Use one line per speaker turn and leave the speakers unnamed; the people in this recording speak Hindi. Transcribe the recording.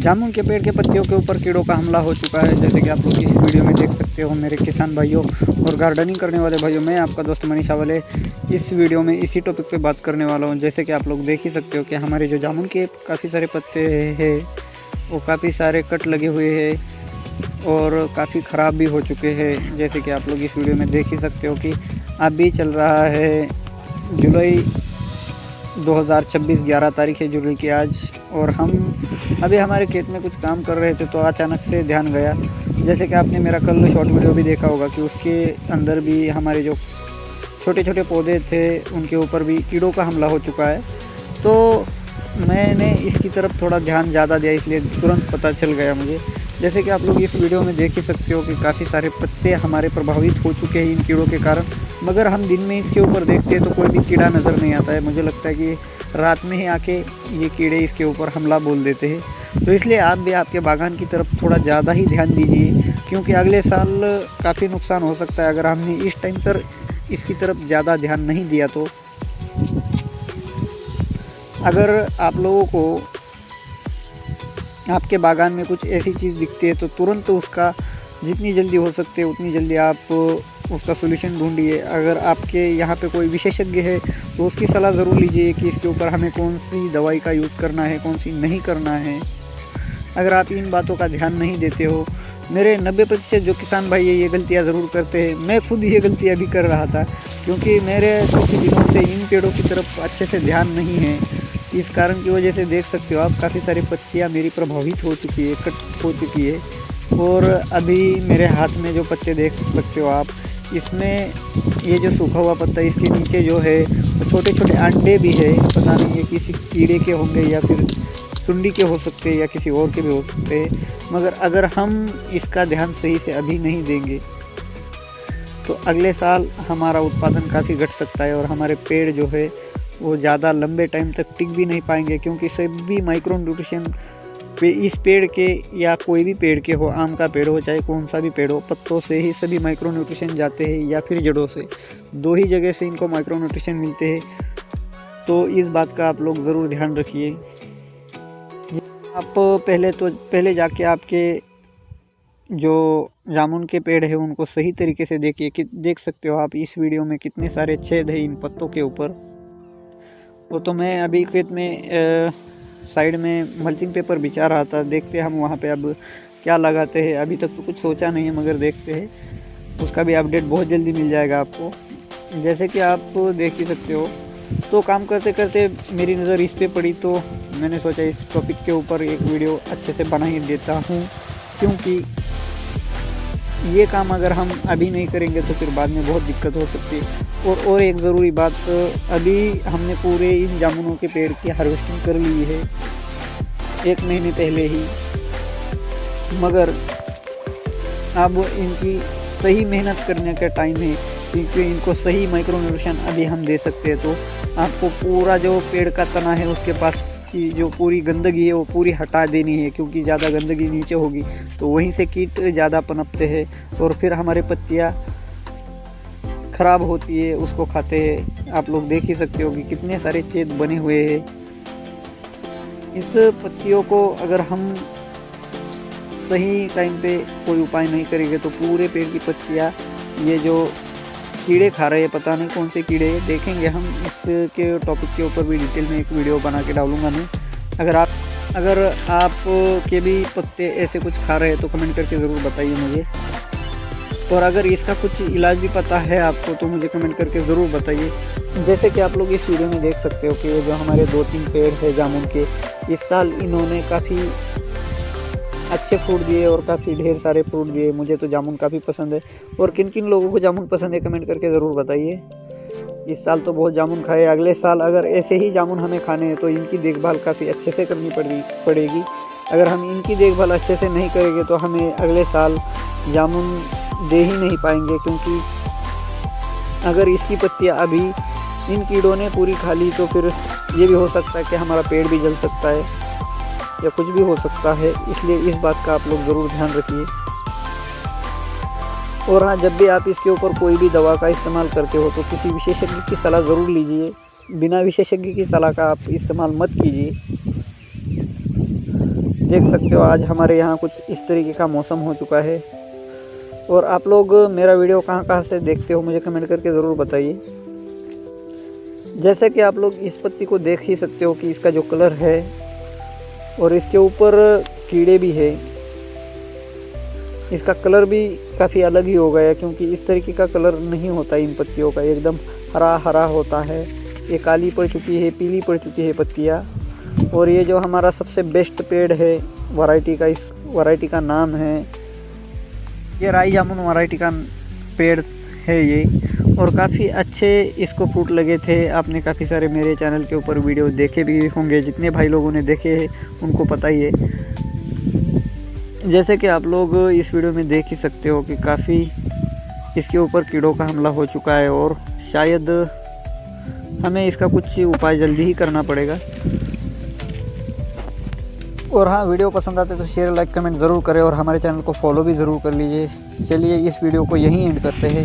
जामुन के पेड़ के पत्तियों के ऊपर कीड़ों का हमला हो चुका है। जैसे कि आप लोग इस वीडियो में देख सकते हो मेरे किसान भाइयों और गार्डनिंग करने वाले भाइयों, मैं आपका दोस्त मनीषा वाले इस वीडियो में इसी टॉपिक पे बात करने वाला हूँ। जैसे कि आप लोग देख ही सकते हो कि हमारे जो जामुन के काफ़ी सारे पत्ते हैं वो काफ़ी सारे कट लगे हुए हैं और काफ़ी ख़राब भी हो चुके हैं। जैसे कि आप लोग इस वीडियो में देख ही सकते हो कि अभी चल रहा है जुलाई 2026, 11 तारीख है जुलाई की आज, और हम अभी हमारे खेत में कुछ काम कर रहे थे तो अचानक से ध्यान गया। जैसे कि आपने मेरा कल शॉर्ट वीडियो भी देखा होगा कि उसके अंदर भी हमारे जो छोटे छोटे पौधे थे उनके ऊपर भी कीड़ों का हमला हो चुका है। तो मैंने इसकी तरफ थोड़ा ध्यान ज़्यादा दिया, इसलिए तुरंत पता चल गया मुझे। जैसे कि आप लोग इस वीडियो में देख ही सकते हो कि काफ़ी सारे पत्ते हमारे प्रभावित हो चुके हैं इन कीड़ों के कारण, मगर हम दिन में इसके ऊपर देखते हैं तो कोई भी कीड़ा नज़र नहीं आता है। मुझे लगता है कि रात में ही आके ये कीड़े इसके ऊपर हमला बोल देते हैं। तो इसलिए आप भी आपके बागान की तरफ थोड़ा ज़्यादा ही ध्यान दीजिए, क्योंकि अगले साल काफ़ी नुकसान हो सकता है अगर हमने इस टाइम पर इसकी तरफ ज़्यादा ध्यान नहीं दिया। तो अगर आप लोगों को आपके बागान में कुछ ऐसी चीज़ दिखती है तो तुरंत उसका जितनी जल्दी हो सकती है उतनी जल्दी आप उसका सॉल्यूशन ढूंढिए। अगर आपके यहाँ पे कोई विशेषज्ञ है तो उसकी सलाह ज़रूर लीजिए कि इसके ऊपर हमें कौन सी दवाई का यूज़ करना है, कौन सी नहीं करना है। अगर आप इन बातों का ध्यान नहीं देते हो, मेरे 90% जो किसान भाई ये गलतियाँ ज़रूर करते हैं। मैं खुद ये गलतियाँ भी कर रहा था, क्योंकि मेरे कुछ दिनों से इन पेड़ों की तरफ अच्छे से ध्यान नहीं है। इस कारण की वजह से देख सकते हो आप काफ़ी सारी पत्तियाँ मेरी प्रभावित हो चुकी है, कट हो चुकी है। और अभी मेरे हाथ में जो पत्ते देख सकते हो आप, इसमें ये जो सूखा हुआ पत्ता इसके नीचे जो है तो छोटे छोटे अंडे भी है। पता नहीं ये किसी कीड़े के होंगे या फिर सुंडी के हो सकते हैं या किसी और के भी हो सकते हैं। मगर अगर हम इसका ध्यान सही से अभी नहीं देंगे तो अगले साल हमारा उत्पादन काफ़ी घट सकता है और हमारे पेड़ जो है वो ज़्यादा लंबे टाइम तक टिक भी नहीं पाएंगे, क्योंकि सभी माइक्रो न्यूट्रिशन पे इस पेड़ के या कोई भी पेड़ के हो, आम का पेड़ हो चाहे कौन सा भी पेड़ हो, पत्तों से ही सभी माइक्रो न्यूट्रिशन जाते हैं या फिर जड़ों से। दो ही जगह से इनको माइक्रो न्यूट्रिशन मिलते हैं। तो इस बात का आप लोग ज़रूर ध्यान रखिए। आप पहले जाके आपके जो जामुन के पेड़ है उनको सही तरीके से देखिए कि देख सकते हो आप इस वीडियो में कितने सारे छेद है इन पत्तों के ऊपर। वो तो मैं अभी खेत में साइड में मल्चिंग पेपर बिछा रहा था, देखते हम वहाँ पे अब क्या लगाते हैं। अभी तक तो कुछ सोचा नहीं है, मगर देखते हैं, उसका भी अपडेट बहुत जल्दी मिल जाएगा आपको। जैसे कि आप देख ही सकते हो। तो काम करते करते मेरी नज़र इस पे पड़ी तो मैंने सोचा इस टॉपिक के ऊपर एक वीडियो अच्छे से बना ही देता हूँ, क्योंकि ये काम अगर हम अभी नहीं करेंगे तो फिर बाद में बहुत दिक्कत हो सकती है। और एक ज़रूरी बात, अभी हमने पूरे इन जामुनों के पेड़ की हार्वेस्टिंग कर ली है 1 महीने पहले ही, मगर अब इनकी सही मेहनत करने का टाइम है, क्योंकि इनको सही माइक्रो न्यूट्रिशन अभी हम दे सकते हैं। तो आपको पूरा जो पेड़ का तना है उसके पास की जो पूरी गंदगी है वो पूरी हटा देनी है, क्योंकि ज़्यादा गंदगी नीचे होगी तो वहीं से कीट ज़्यादा पनपते हैं और फिर हमारे पत्तियाँ ख़राब होती है, उसको खाते हैं। आप लोग देख ही सकते हो कि कितने सारे छेद बने हुए हैं। इस पत्तियों को अगर हम सही टाइम पे कोई उपाय नहीं करेंगे तो पूरे पेड़ की पत्तियाँ ये जो कीड़े खा रहे हैं, पता नहीं कौन से कीड़े देखेंगे हम। इसके टॉपिक के ऊपर भी डिटेल में एक वीडियो बना के डालूंगा मैं। अगर आप के भी पत्ते ऐसे कुछ खा रहे हैं तो कमेंट करके ज़रूर बताइए मुझे। और अगर इसका कुछ इलाज भी पता है आपको तो मुझे कमेंट करके ज़रूर बताइए। जैसे कि आप लोग इस वीडियो में देख सकते हो कि ये जो हमारे 2-3 पेड़ है जामुन के, इस साल इन्होंने काफ़ी अच्छे फ्रूट दिए और काफ़ी ढेर सारे फ्रूट दिए। मुझे तो जामुन काफ़ी पसंद है, और किन किन लोगों को जामुन पसंद है कमेंट करके ज़रूर बताइए। इस साल तो बहुत जामुन खाए, अगले साल अगर ऐसे ही जामुन हमें खाने हैं तो इनकी देखभाल काफ़ी अच्छे से करनी पड़ेगी। अगर हम इनकी देखभाल अच्छे से नहीं करेंगे तो हमें अगले साल जामुन दे ही नहीं पाएंगे, क्योंकि अगर इसकी पत्तियाँ अभी इन कीड़ों ने पूरी खा ली तो फिर ये भी हो सकता है कि हमारा पेड़ भी जल सकता है या कुछ भी हो सकता है। इसलिए इस बात का आप लोग ज़रूर ध्यान रखिए। और हाँ, जब भी आप इसके ऊपर कोई भी दवा का इस्तेमाल करते हो तो किसी विशेषज्ञ की सलाह ज़रूर लीजिए। बिना विशेषज्ञ की सलाह का आप इस्तेमाल मत कीजिए। देख सकते हो आज हमारे यहाँ कुछ इस तरीके का मौसम हो चुका है। और आप लोग मेरा वीडियो कहाँ से देखते हो मुझे कमेंट करके ज़रूर बताइए। जैसे कि आप लोग इस पत्ती को देख ही सकते हो कि इसका जो कलर है और इसके ऊपर कीड़े भी है, इसका कलर भी काफ़ी अलग ही हो गया क्योंकि इस तरीके का कलर नहीं होता इन पत्तियों का, एकदम हरा हरा होता है। ये काली पड़ चुकी है, पीली पड़ चुकी है पत्तियाँ। और ये जो हमारा सबसे बेस्ट पेड़ है वैरायटी का, इस वैरायटी का नाम है ये राई जामुन वैरायटी का पेड़ है ये। और काफ़ी अच्छे इसको फ्रूट लगे थे। आपने काफ़ी सारे मेरे चैनल के ऊपर वीडियो देखे भी होंगे, जितने भाई लोगों ने देखे हैं उनको पता ही है। जैसे कि आप लोग इस वीडियो में देख ही सकते हो कि काफ़ी इसके ऊपर कीड़ों का हमला हो चुका है और शायद हमें इसका कुछ उपाय जल्दी ही करना पड़ेगा। और हाँ, वीडियो पसंद आते तो शेयर लाइक कमेंट ज़रूर करें और हमारे चैनल को फॉलो भी ज़रूर कर लीजिए। चलिए इस वीडियो को यहीं एंड करते हैं।